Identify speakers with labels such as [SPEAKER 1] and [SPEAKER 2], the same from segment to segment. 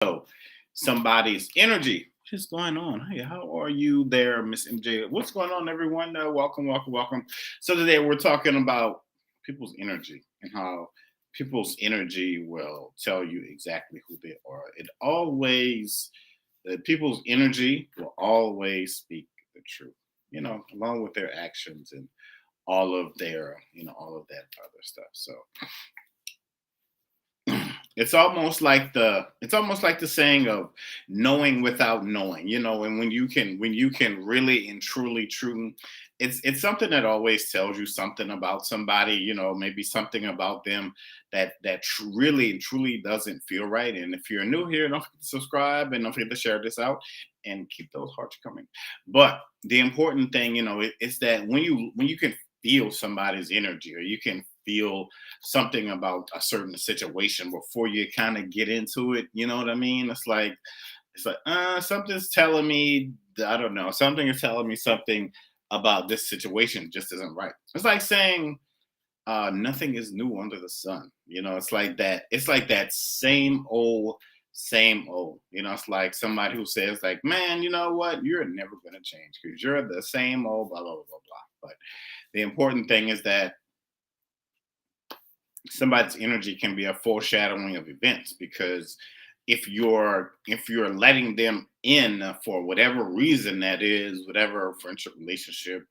[SPEAKER 1] So somebody's energy. What's going on? Hey, how are you there, Miss MJ? What's going on, everyone? Welcome, welcome, welcome. So today we're talking about people's energy and how people's energy will tell you exactly who they are. People's energy will always speak the truth, along with their actions and all of that other stuff. So it's almost like the saying of knowing without knowing, and when you can really and truly true, it's something that always tells you something about somebody, maybe something about them that really and truly doesn't feel right. And if you're new here, don't forget to subscribe and don't forget to share this out and keep those hearts coming. But the important thing, is that when you can feel somebody's energy, or you can feel something about a certain situation before you kind of get into it. You know what I mean? It's like something's telling me, I don't know, something is telling me something about this situation just isn't right. It's like saying nothing is new under the sun. It's like that. It's like that same old. It's like somebody who says like, man, you know what? You're never gonna change because you're the same old blah blah blah blah blah. But the important thing is that somebody's energy can be a foreshadowing of events, because if you're letting them in for whatever reason, that is, whatever friendship, relationship,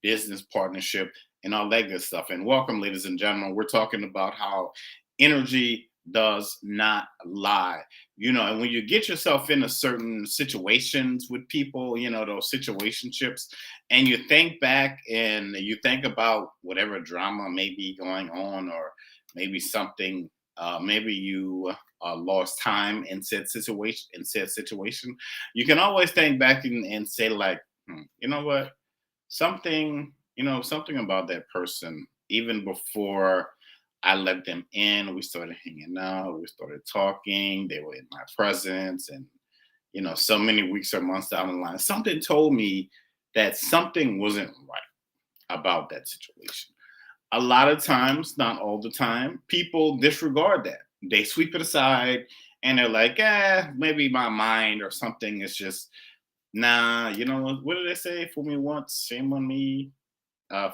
[SPEAKER 1] business partnership, and all that good stuff. And welcome, ladies and gentlemen. We're talking about how energy does not lie. And when you get yourself into certain situations with people, those situationships, and you think back and you think about whatever drama may be going on, or maybe something, maybe you lost time in said situation, you can always think back and say like, you know what, something about that person, even before I let them in, we started hanging out, we started talking, they were in my presence, and so many weeks or months down the line, something told me that something wasn't right about that situation. A lot of times, not all the time, people disregard that. They sweep it aside and they're like, maybe my mind or something is just, nah, what did they say? Fool me once, shame on me.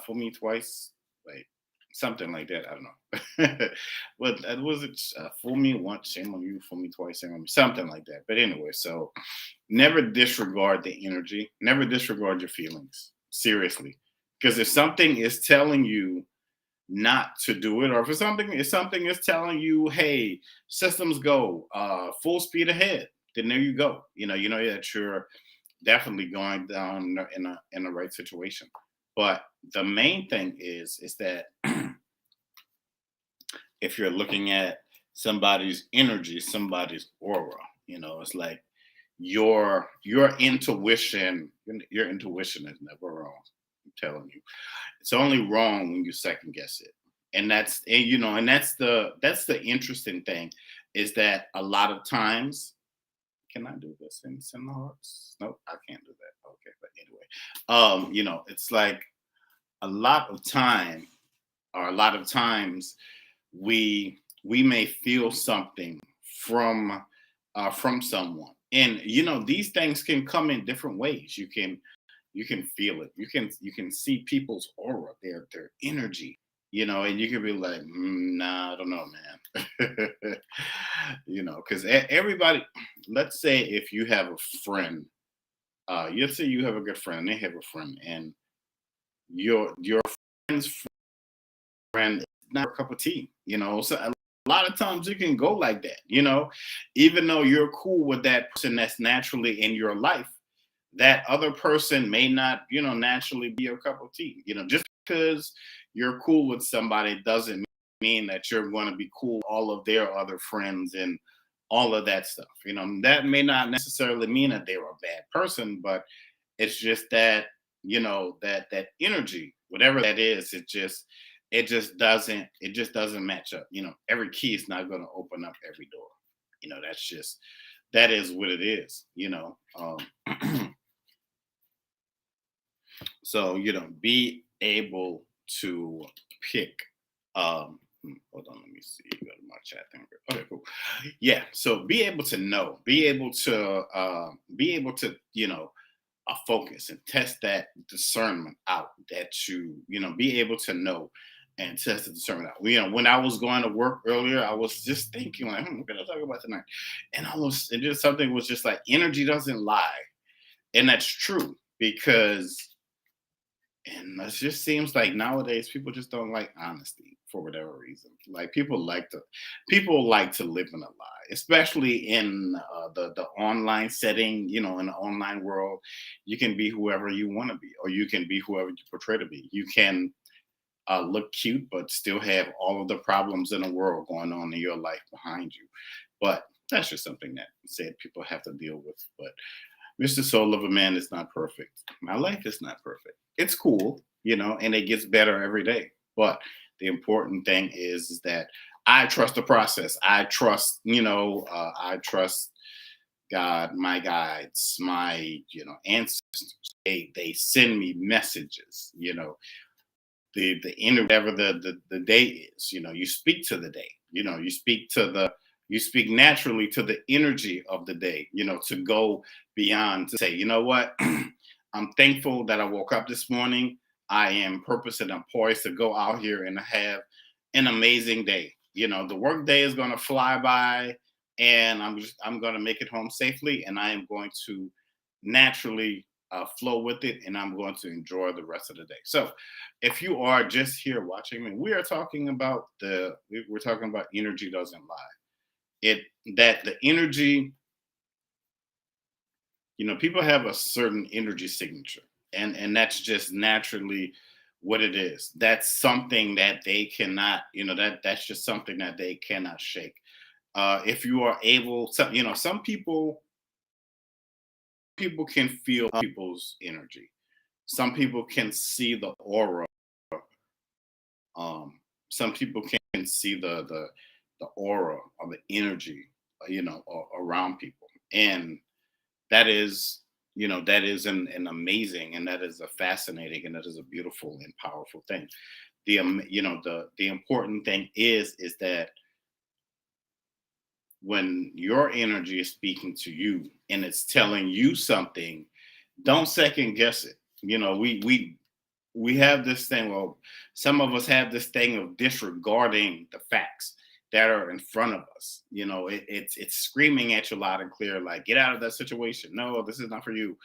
[SPEAKER 1] Fool me twice. Like something like that. I don't know. But was it fool me once, shame on you, fool me twice, shame on me, something like that. But anyway, so never disregard the energy, never disregard your feelings. Seriously. Because if something is telling you not to do it, or if something is telling you, hey, systems go full speed ahead, then there you go. You know that you're definitely going down in the right situation. But the main thing is that if you're looking at somebody's energy, somebody's aura, it's like your intuition is never wrong. I'm telling you, it's only wrong when you second guess it. And that's the interesting thing, is that a lot of times, can I do this and send the hearts? Nope, I can't do that. Okay, but anyway, it's like a lot of time, or a lot of times, we may feel something from someone, and these things can come in different ways. You can feel it. You can see people's aura, their energy, and you can be like, nah, I don't know, man. Because everybody, let's say if you have a friend, let's say you have a good friend, and they have a friend, and your friend's friend is not a cup of tea, so a lot of times it can go like that, even though you're cool with that person that's naturally in your life, that other person may not, naturally be your cup of tea. Just because you're cool with somebody doesn't mean that you're going to be cool with all of their other friends and all of that stuff. That may not necessarily mean that they're a bad person, but it's just that, that energy, whatever that is, it just doesn't match up. Every key is not going to open up every door. That is what it is. So be able to pick Hold on, let me see. Go to my chat thing. Okay, cool. Yeah. So be able to know, be able to, focus and test that discernment out. That be able to know and test the discernment out. When I was going to work earlier, I was just thinking like, what can I talk about tonight? And just something was just like energy doesn't lie, and that's true because and it just seems like nowadays people just don't like honesty for whatever reason. Like people like to live in a lie, especially in the online setting. In the online world, you can be whoever you want to be, or you can be whoever you portray to be. You can look cute, but still have all of the problems in the world going on in your life behind you. But that's just something that said people have to deal with. But Mr. Soul of a Man is not perfect. My life is not perfect. It's cool, and it gets better every day. But the important thing is that I trust the process. I trust God, my guides, my, ancestors. They send me messages, the inner whatever the day is. You speak to the day. You speak naturally to the energy of the day, to go beyond, to say, you know what, I'm thankful that I woke up this morning. I am purpose and I'm poised to go out here and have an amazing day. The work day is going to fly by, and I'm going to make it home safely, and I am going to naturally flow with it, and I'm going to enjoy the rest of the day. So, if you are just here watching me, we're talking about energy doesn't lie. It that the energy, people have a certain energy signature, and that's just naturally what it is. That's something that they cannot, that's just something that they cannot shake. If you are able, some people can feel people's energy. Some people can see the aura. Um, some people can see the aura of the energy, around people, and that is, that is an amazing, and that is a fascinating, and that is a beautiful and powerful thing. The important thing is that when your energy is speaking to you and it's telling you something, don't second guess it. We have this thing. Well, some of us have this thing of disregarding the facts that are in front of us. It's screaming at you loud and clear, like, get out of that situation. No, this is not for you.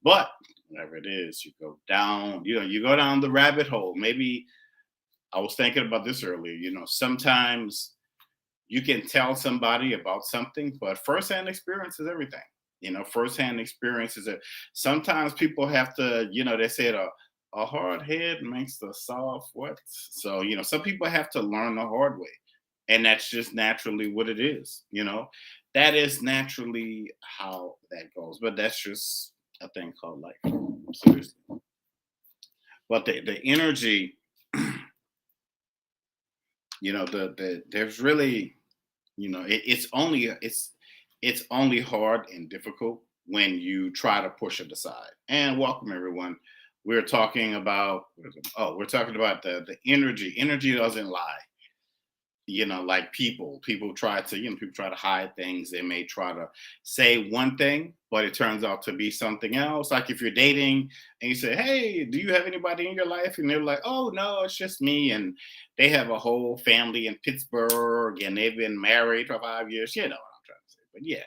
[SPEAKER 1] But whatever it is, you go down. You go down the rabbit hole. Maybe I was thinking about this earlier. Sometimes you can tell somebody about something, but firsthand experience is everything. Firsthand experience is it. Sometimes people have to, they said a hard head makes the soft what. So, some people have to learn the hard way. And that's just naturally what it is. That is naturally how that goes. But that's just a thing called life. Seriously. But the energy, there's really, it's only hard and difficult when you try to push it aside. And welcome everyone. We're talking about the energy. Energy doesn't lie. Like people try to, people try to hide things. They may try to say one thing, but it turns out to be something else. Like if you're dating and you say, hey, do you have anybody in your life? And they're like, oh no, it's just me. And they have a whole family in Pittsburgh and they've been married for 5 years. You know what I'm trying to say. But yeah,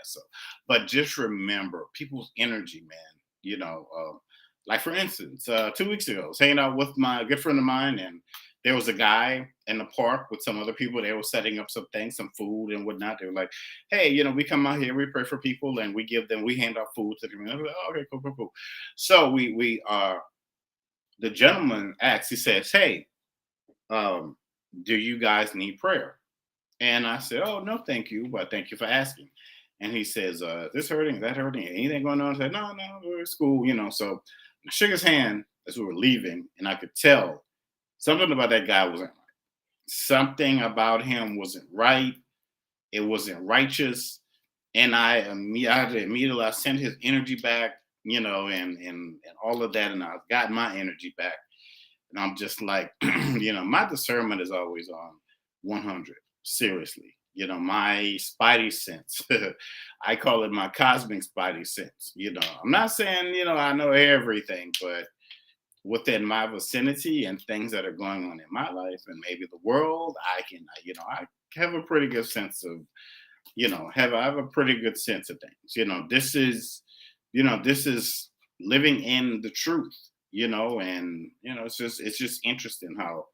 [SPEAKER 1] but just remember people's energy, man. Like for instance, 2 weeks ago, I was hanging out with my good friend of mine, and there was a guy in the park with some other people. They were setting up some things, some food and whatnot. They were like, hey, we come out here, we pray for people, and we hand out food to them. Like, oh, okay, cool, cool, cool. So the gentleman asked, he says, hey, um, do you guys need prayer? And I said, oh, no, thank you, but thank you for asking. And he says, this hurting, that hurting, anything going on? I said, no, it's cool, So I shook his hand as we were leaving, and I could tell something about that guy wasn't right. Something about him wasn't right. It wasn't righteous. And I sent his energy back, and all of that. And I got my energy back. And I'm just like, my discernment is always on. 100. Seriously. My spidey sense. I call it my cosmic spidey sense. I'm not saying, I know everything, but within my vicinity and things that are going on in my life and maybe the world, I have a pretty good sense of, I have a pretty good sense of things. This is living in the truth, and it's just interesting how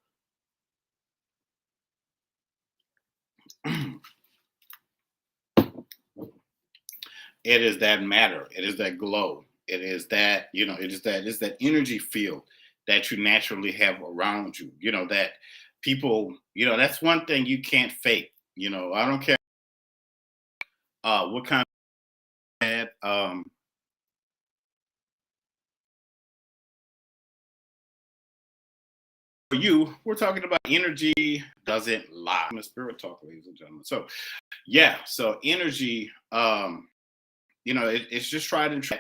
[SPEAKER 1] it is that matter, it is that glow, it is that, it is that energy field that you naturally have around you, that people, that's one thing you can't fake. I don't care what kind of for you, we're talking about energy doesn't lie. I'm a spirit talk, ladies and gentlemen. So yeah, so energy, it's just tried and true.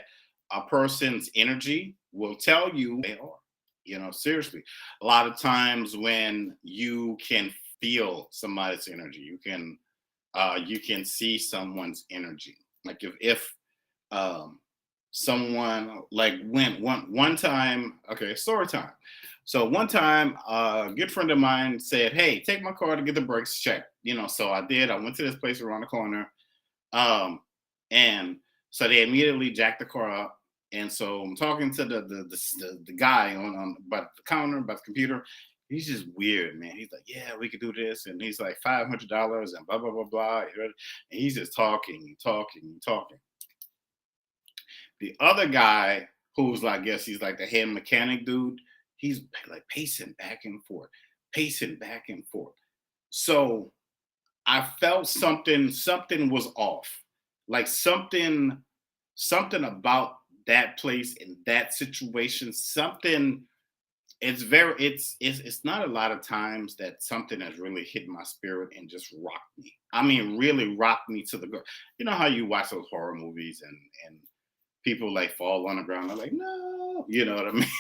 [SPEAKER 1] A person's energy will tell you they are. Seriously. A lot of times when you can feel somebody's energy, you can see someone's energy. Like if um someone like went one time, okay, story time. So one time a good friend of mine said, hey, take my car to get the brakes checked. So I did. I went to this place around the corner. Um, and so they immediately jacked the car up. And so I'm talking to the guy on by the counter, by the computer. He's just weird, man. He's like, yeah, we could do this. And he's like $500 and blah, blah, blah, blah. And he's just talking and talking and talking. The other guy, who's like, I guess he's like the head mechanic dude, he's like pacing back and forth, pacing back and forth. So I felt something was off. Like something about that place in that situation, something it's not a lot of times that something has really hit my spirit and just rocked me. I mean, really rocked me to the ground. You know how you watch those horror movies and people like fall on the ground. They're like, no, you know what I mean?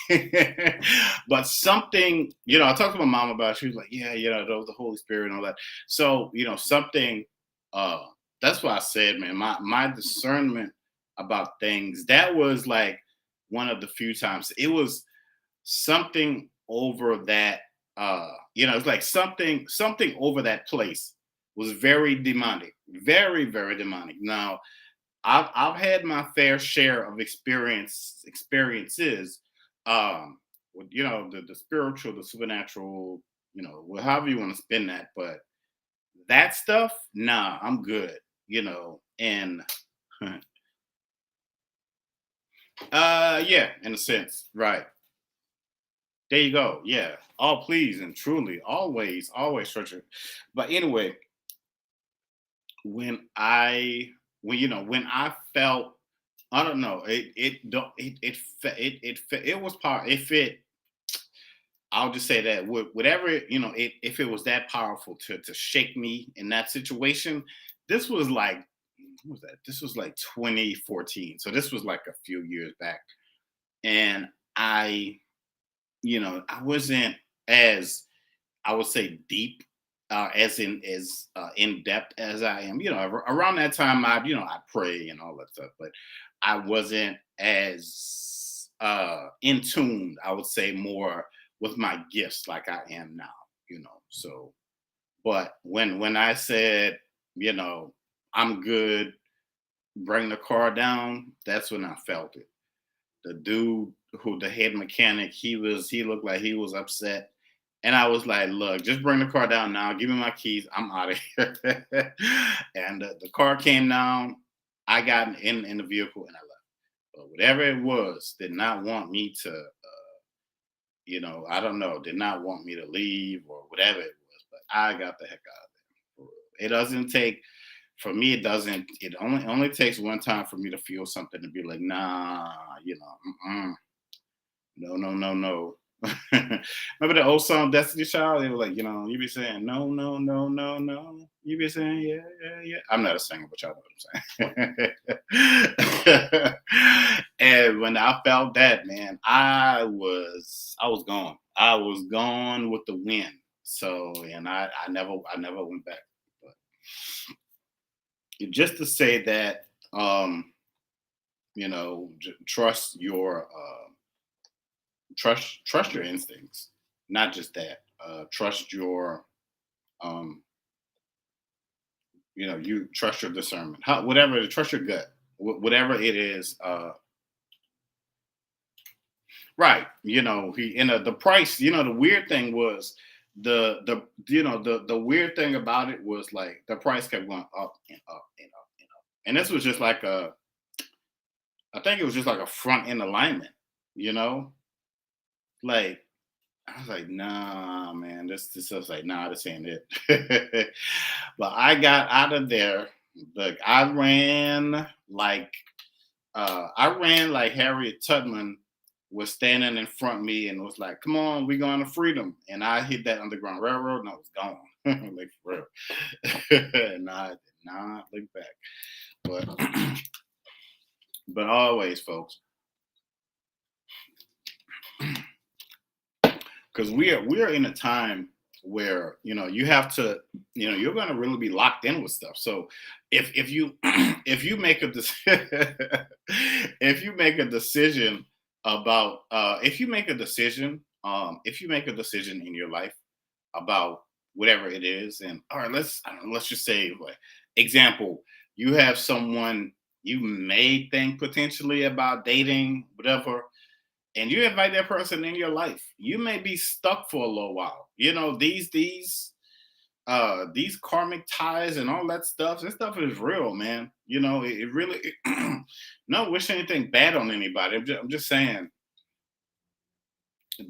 [SPEAKER 1] But something, I talked to my mom about it. She was like, yeah, that was the Holy Spirit and all that. So, something, uh, that's why I said, man, my discernment about things, that was like one of the few times it was something over that, it's like something over that place was very demonic, very, very demonic. Now, I've had my fair share of experiences, with the spiritual, the supernatural, however you want to spin that. But that stuff, nah, I'm good, and yeah, in a sense, right. There you go. Yeah, all please and truly, always treasure. But anyway, when I when I felt, I don't know. It don't it was part. If it, I'll just say that whatever if it was that powerful to shake me in that situation, this was like, what was that? This was like 2014. So this was like a few years back, and I I wasn't as, I would say, deep, as in depth as I am. Around that time, I pray and all that stuff, but I wasn't as in tune. I would say more with my gifts like I am now. So, but when I said, you know, I'm good, bring the car down, that's when I felt it. The dude who the head mechanic, he looked like he was upset. And I was like, look, just bring the car down now. Give me my keys. I'm out of here. And the car came down. I got in the vehicle and I left. But whatever it was, did not want me to, I don't know, did not want me to leave or whatever it was. But I got the heck out of there. For real. It doesn't take, for me, it doesn't, it only takes one time for me to feel something to be like, nah, mm-mm. No, no, no, no. Remember the old song Destiny Child? They were like, you be saying no, no, no, no, no. You be saying yeah, yeah, yeah. I'm not a singer, but y'all know what I'm saying. And when I felt that, man, I was gone. I was gone with the wind. So, and I never went back. But just to say that, trust your trust your instincts. Not just that. Trust your um, you trust your discernment. Whatever, trust your gut. Whatever it is. Right. He the price. The weird thing was the weird thing about it was like the price kept going up and up and up and up. And this was just like I think it was just like a front end alignment. You know, like I was like, nah, man, this I was like, nah, this ain't it. But I got out of there. Like I ran like Harriet Tubman was standing in front of me and was like, "Come on, we going to freedom." And I hit that Underground Railroad and I was gone, like for real. And I did not look back. But but always, folks, because we are in a time where you have to you're going to really be locked in with stuff. So if you if you make a if you make a decision about if you make a decision in your life about whatever it is, and all right, I don't know, let's just say, like, example, you have someone you may think potentially about dating, whatever, and you invite that person in your life, you may be stuck for a little while. These karmic ties and all that stuff. This stuff is real, man. It really. Not wish anything bad on anybody. I'm just saying,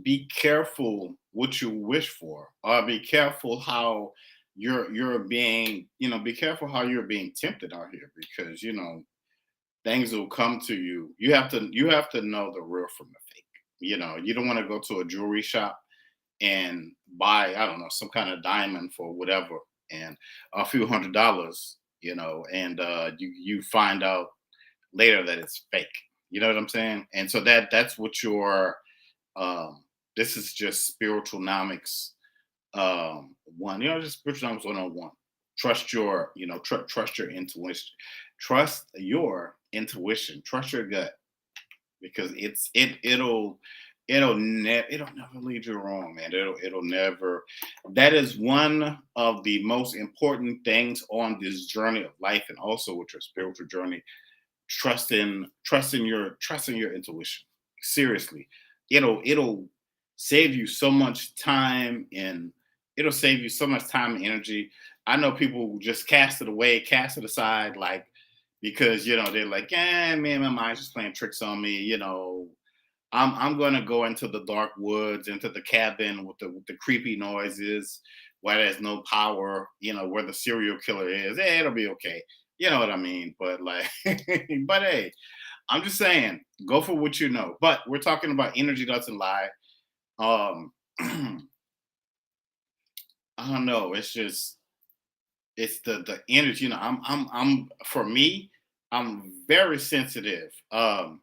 [SPEAKER 1] be careful what you wish for, or be careful how you're being. Be careful how you're being tempted out here, because things will come to you. You have to know the real from the fake. You don't want to go to a jewelry shop and buy, I don't know, some kind of diamond for whatever, and a few $100, and you find out later that it's fake. You know what I'm saying? And so that's what your this is just spiritualnomics one. Just spiritualnomics 101. Trust your, trust your intuition. Trust your intuition. Trust your gut, because it'll never lead you wrong, man. It'll never. That is one of the most important things on this journey of life, and also with your spiritual journey. Trusting your intuition. Seriously, it'll save you so much time, and it'll save you so much time and energy. I know people just cast it away, cast it aside, like, because they're like, "Yeah, man, my mind's just playing tricks on me." I'm gonna go into the dark woods, into the cabin with the creepy noises, where there's no power, where the serial killer is. Hey, it'll be okay. You know what I mean? But like, but hey, I'm just saying, go for what you know. But we're talking about energy doesn't lie. Um, I don't know. It's the energy. I'm for me, I'm very sensitive. For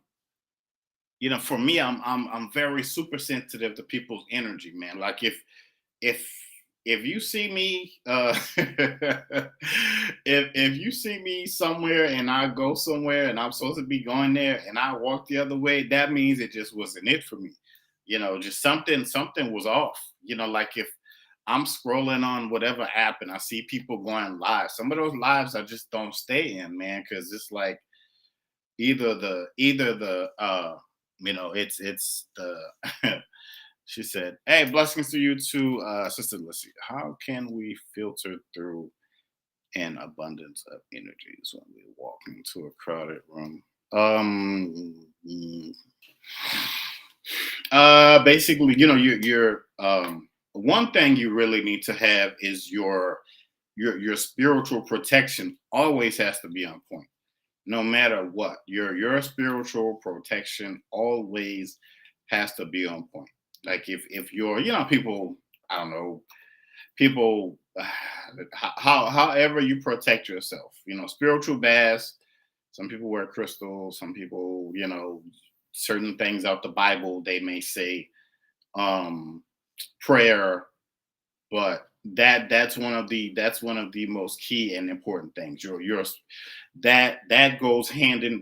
[SPEAKER 1] me, I'm very super sensitive to people's energy, man. Like, if if you see me if you see me somewhere and I go somewhere and I'm supposed to be going there and I walk the other way, that means it just wasn't it for me. Just something was off. Like, if I'm scrolling on whatever app and I see people going live, some of those lives I just don't stay in, man, because it's like either the it's the she said, "Hey, blessings to you too, Sister Lissy. How can we filter through an abundance of energies when we walk into a crowded room?" Mm, Basically, you're one thing you really need to have is your spiritual protection always has to be on point, no matter what. Your spiritual protection always has to be on point. Like, if you're, people, I don't know, people, however you protect yourself, spiritual baths. Some people wear crystals. Some people, certain things out the Bible. They may say prayer. But that's one of the most key and important things. Your that goes hand in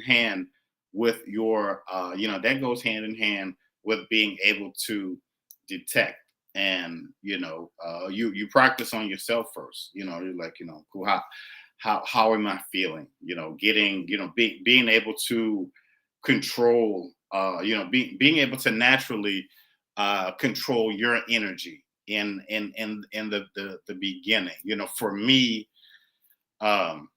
[SPEAKER 1] hand with your that goes hand in hand with being able to detect. And you practice on yourself first. You're like, cool, how am I feeling? Getting, being able to control, being able to naturally control your energy in the beginning. For me, um,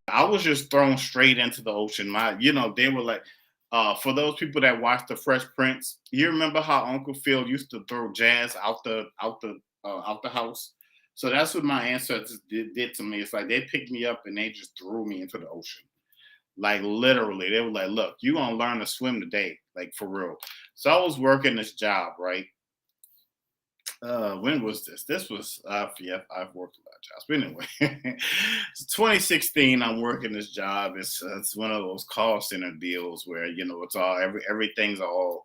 [SPEAKER 1] I was just thrown straight into the ocean. They were like, for those people that watch the Fresh Prince, you remember how Uncle Phil used to throw Jazz out the house. So that's what my ancestors did to me. It's like they picked me up and they just threw me into the ocean. Like literally, they were like, "Look, you gonna learn to swim today, like for real." So I was working this job, right? When was this? This was yeah, I've worked a lot of jobs. But anyway, it's 2016. I'm working this job. It's one of those call center deals where it's all everything's all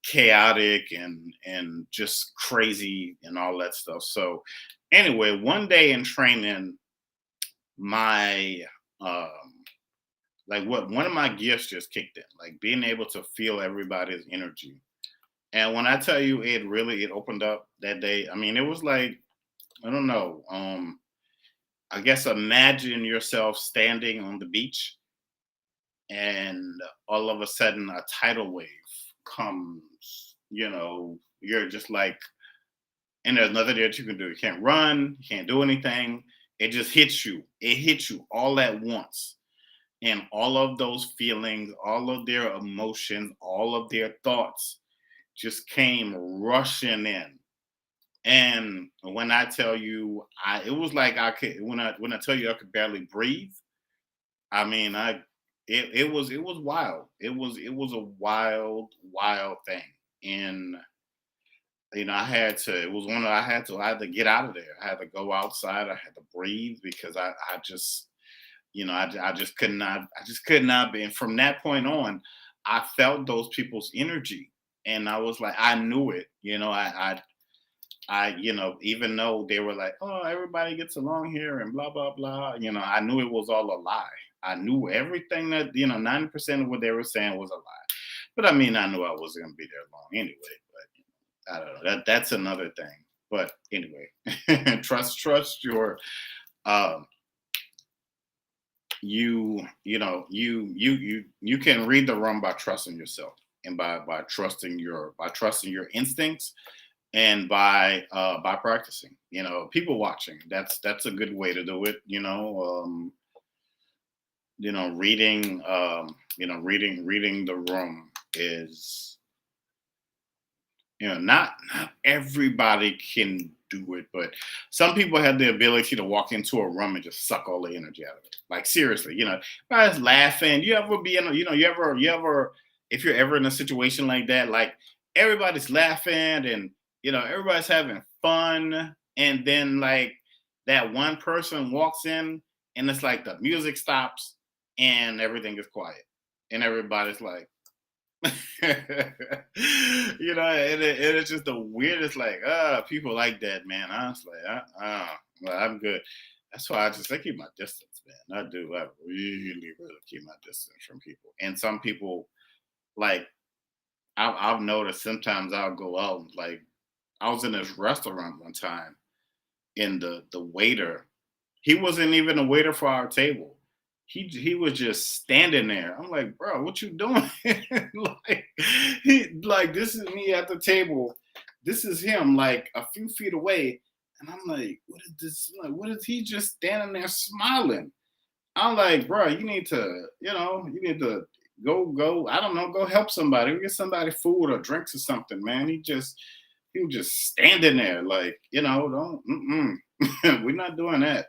[SPEAKER 1] chaotic and just crazy and all that stuff. So anyway, one day in training, my like what one of my gifts just kicked in, like being able to feel everybody's energy. And when I tell you, it opened up that day. I mean, it was like, I don't know. I guess imagine yourself standing on the beach, and all of a sudden a tidal wave comes. You're just like, and there's nothing that you can do. You can't run. You can't do anything. It just hits you. It hits you all at once, and all of those feelings, all of their emotions, all of their thoughts just came rushing in. And when I tell you, it was like I could, when I tell you I could barely breathe. I mean, it was wild. It was a wild thing. And I had to. It was one of I had to get out of there. I had to go outside. I had to breathe because I just I just could not. I just could not be. And from that point on, I felt those people's energy, and I was like, I knew it. Even though they were like, oh, everybody gets along here and blah, blah, blah, I knew it was all a lie. I knew everything that, 90% of what they were saying was a lie. But I mean, I knew I wasn't going to be there long anyway. But I don't know. That's another thing. But anyway, trust your, um, you can read the room by trusting yourself and by trusting your instincts and by practicing. People watching, that's a good way to do it. Reading the room is, not everybody can do it, but some people have the ability to walk into a room and just suck all the energy out of it. Like seriously, guys laughing. You ever be in a, you ever if you're ever in a situation like that, like everybody's laughing and everybody's having fun, and then like that one person walks in and it's like the music stops and everything is quiet and everybody's like it's just the weirdest, like, people like that, man. Honestly, well, I'm good. That's why I keep my distance, man. I do. I really keep my distance from people. And some people, like, I've noticed sometimes I'll go out, like, I was in this restaurant one time, and the waiter, he wasn't even a waiter for our table. He was just standing there. I'm like, bro, what you doing? like this is me at the table. This is him like a few feet away. And I'm like, what is this? Like, what is he just standing there smiling? I'm like, bro, you need to go. I don't know, go help somebody. Go get somebody food or drinks or something, man. He was just standing there, like, don't. We're not doing that.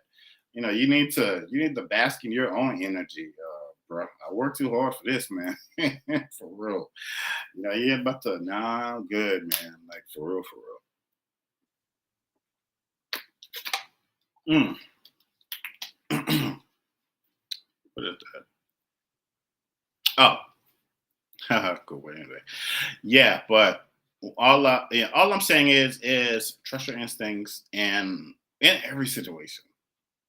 [SPEAKER 1] You need to bask in your own energy, bro. I work too hard for this, man. For real. You ain't about to. Nah, I'm good, man. Like for real, for real. What is that? Oh, cool. Anyway, yeah, but all I'm saying is trust your instincts and in every situation.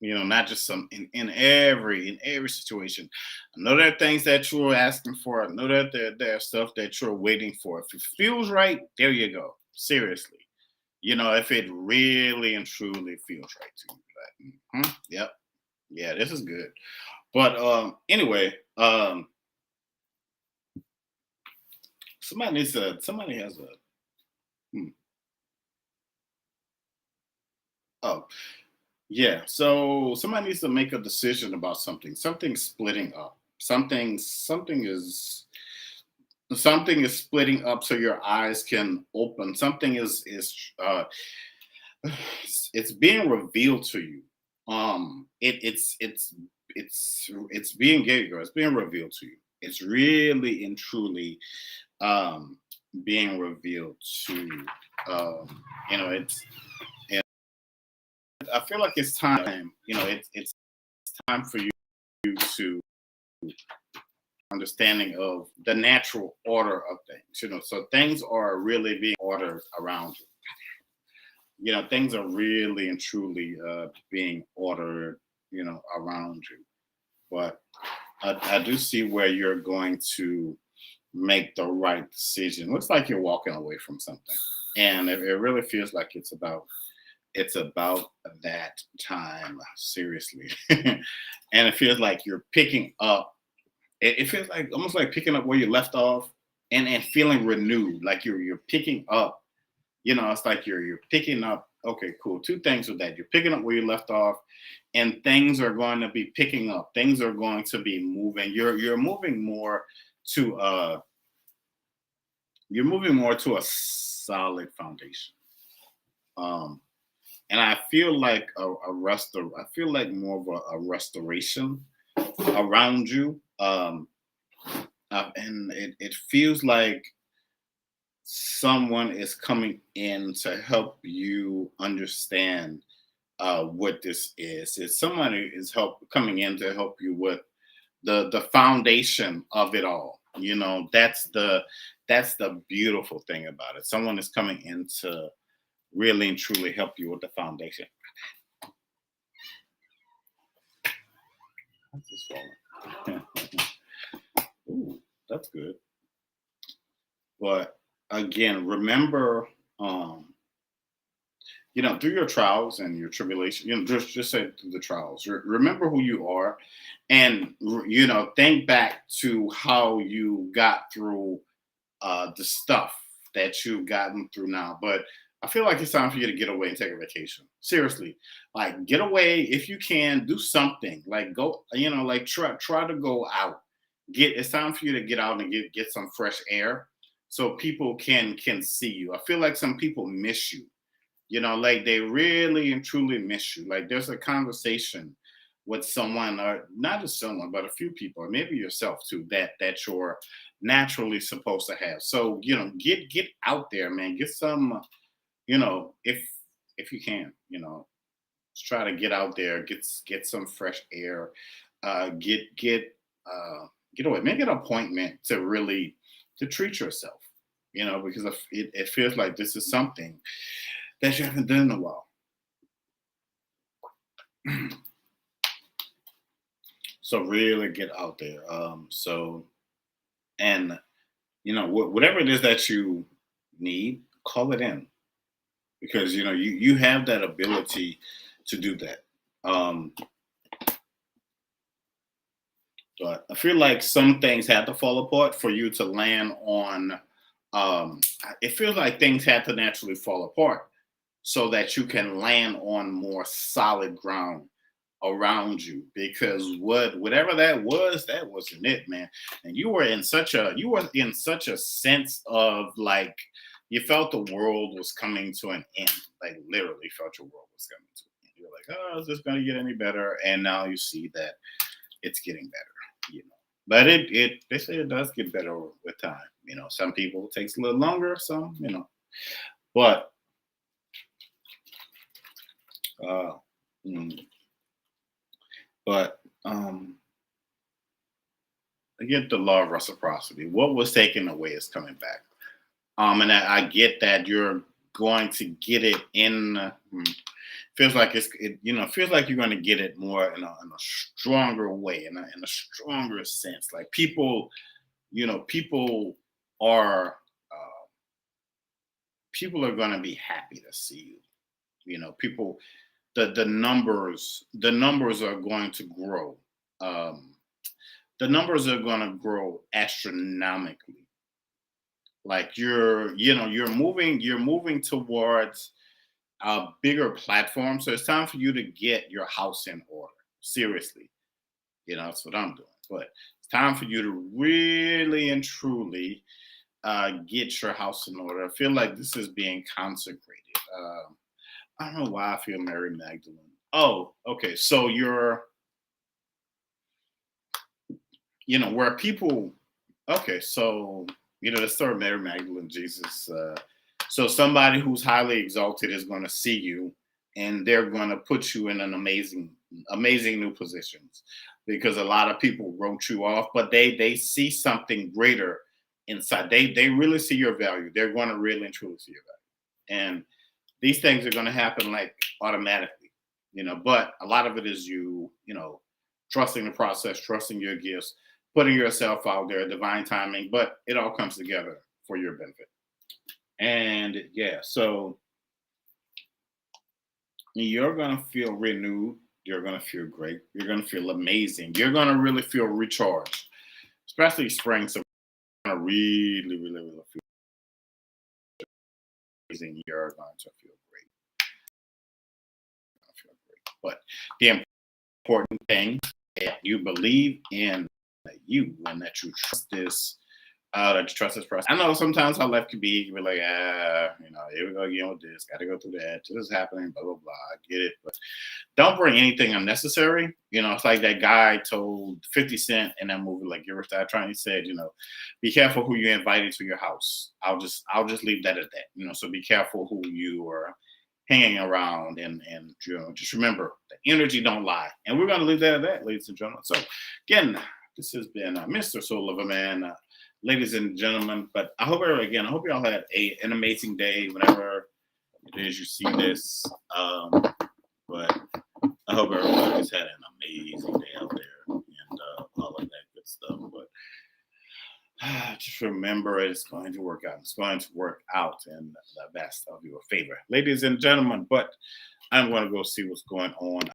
[SPEAKER 1] Not just some in every situation. I know there are things that you're asking for. I know that there's stuff that you're waiting for. If it feels right, there you go. Seriously. If it really and truly feels right to you. Like, yep. Yeah, this is good. But anyway, somebody has a hmm, oh yeah. So somebody needs to make a decision about something. Something's splitting up. Something is splitting up so your eyes can open. Something is it's being revealed to you. It's being gay, girl. It's being revealed to you. It's really and truly um being revealed to you. It's and I feel like it's time. It's time for you to understanding of the natural order of things. So things are really being ordered around you. Things are really and truly being ordered, around you. But I do see where you're going to make the right decision. Looks like you're walking away from something, and it really feels like it's about that time. Seriously, and it feels like you're picking up. It feels like almost like picking up where you left off, and feeling renewed. Like you're picking up. It's like you're picking up. Okay, cool. Two things with that. You're picking up where you left off, and things are going to be picking up. Things are going to be moving. You're moving more to a solid foundation. Um, and I feel like I feel like more of a restoration around you. And it feels like someone is coming in to help you understand what this is. It's someone who is coming in to help you with the foundation of it all. That's the beautiful thing about it. Someone is coming in to really and truly help you with the foundation. That's just falling. Ooh, that's good. But again, remember, through your trials and your tribulation, just say through the trials. Remember who you are, and think back to how you got through the stuff that you've gotten through now. But I feel like it's time for you to get away and take a vacation. Seriously, like get away if you can. Do something like go. Like try to go out. It's time for you to get out and get some fresh air, so people can see you. I feel like some people miss you. Like they really and truly miss you. Like there's a conversation with someone, or not just someone, but a few people, or maybe yourself too, that you're naturally supposed to have. So get out there, man. Get some, if you can, just try to get out there, get some fresh air, get away, make an appointment to really to treat yourself. Because it feels like this is something that you haven't done in a while. So really get out there. And whatever it is that you need, call it in, because you have that ability to do that. Um, but I feel like some things had to fall apart for you to land on. It feels like things had to naturally fall apart so that you can land on more solid ground around you, because whatever that wasn't it, man. And you were in such a sense of like you felt the world was coming to an end, like literally felt your world was coming to an end. You're like, oh, is this going to get any better? And now you see that it's getting better, but it they say it does get better with time. Some people it takes a little longer, some, but uh mm, but again, the law of reciprocity. What was taken away is coming back. And I get that you're going to get it in. Feels like feels like you're going to get it more in a stronger way, in a stronger sense. Like people are uh, people are going to be happy to see you. People, the numbers are going to grow. Um, the numbers are going to grow astronomically. Like you're moving towards a bigger platform. So it's time for you to get your house in order. Seriously, that's what I'm doing. But it's time for you to really and truly get your house in order. I feel like this is being consecrated. I don't know why I feel Mary Magdalene. Oh, okay. So where people, okay. So, the story of Mary Magdalene, Jesus. So somebody who's highly exalted is going to see you, and they're going to put you in an amazing new positions, because a lot of people wrote you off, but they see something greater inside. They really see your value. They're going to really and truly see your value. And these things are going to happen like automatically, but a lot of it is trusting the process, trusting your gifts, putting yourself out there, divine timing, but it all comes together for your benefit. And yeah, so you're going to feel renewed. You're going to feel great. You're going to feel amazing. You're going to really feel recharged, especially spring. So you're going to really, really, really feel amazing. You're going to feel great. Feel great. But the important thing that you believe in you, and that you trust this process. I know sometimes how life can be. You be like, here we go again with this. Got to go through that. This is happening. Blah blah blah. I get it, but don't bring anything unnecessary. It's like that guy told 50 Cent in that movie, like, "You're trying." He said, be careful who you invite to your house. I'll just leave that at that. So be careful who you are hanging around, and just remember the energy don't lie. And we're going to leave that at that, ladies and gentlemen. So again, this has been Mr. Soul of a Man, ladies and gentlemen. But I hope y'all had an amazing day whenever it is you see this. But I hope everybody's had an amazing day out there, and all of that good stuff. But just remember, it's going to work out. It's going to work out in the best of your favor, ladies and gentlemen. But I'm going to go see what's going on